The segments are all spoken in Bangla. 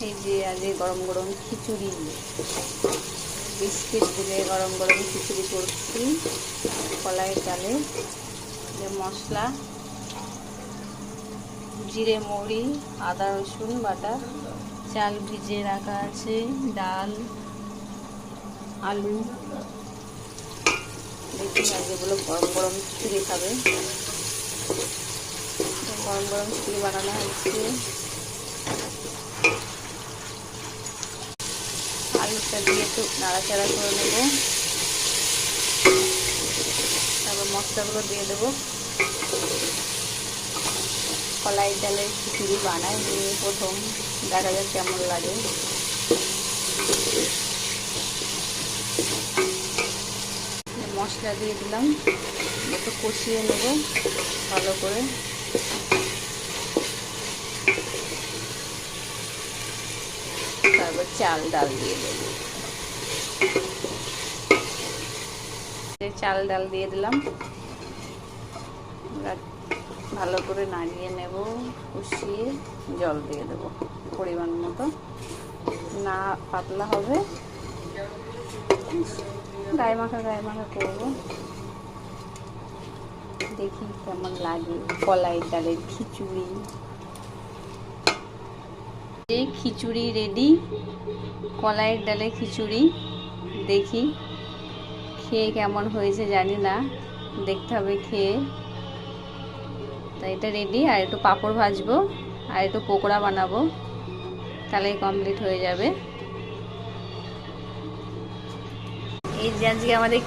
এই যে আজকে গরম গরম খিচুড়ি, বিস্কিট দিয়ে গরম গরম খিচুড়ি করছি। কলাই ডালে মশলা, জিরে মৌরি, আদা রসুন বাটা, চাল ভিজিয়ে রাখা আছে, ডাল, আলু। দেখি আজকে এগুলো গরম গরম খিচুড়ি খাবে। গরম গরম খিচুড়ি বানানো হচ্ছে। আলুটা দিয়ে একটু নাড়াচাড়া করে নেব, তারপর মশলাগুলো দিয়ে দেবো। কলাই ডালের খিচুড়ি বানাই নিয়ে প্রথম, দেখা যাক কেমন লাগে। মশলা দিয়ে দিলাম, একটু কষিয়ে নেব ভালো করে। তারপর চাল ডাল দিয়ে দেবো। চাল ডাল দিয়ে দিলাম, ভালো করে নাড়িয়ে নেব, কষিয়ে জল দিয়ে দেবো পরিমাণ মতো। না পাতলা হবে, গায়ে মাখা করবো। দেখি কেমন লাগে কলাই ডালের খিচুড়ি। এই খিচুড়ি রেডি, কলাই ডালের খিচুড়ি। দেখি খেয়ে কেমন হয়েছে জানি না, দেখতে হবে খেয়ে। তাই এটা রেডি। আর একটু পাঁপড় ভাজবো আর একটু পকোড়া বানাবো, তাহলেই কমপ্লিট হয়ে যাবে। এই যে আজকে আমাদের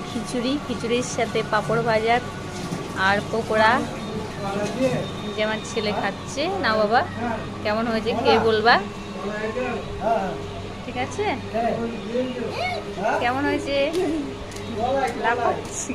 খিচুড়ির সাথে পাঁপড় ভাজা আর পকোড়া, যে আমার ছেলে খাচ্ছে। না বাবা, কেমন হয়েছে খেয়ে বলবা, ঠিক আছে? কেমন হয়েছে? লাফাচ্ছি।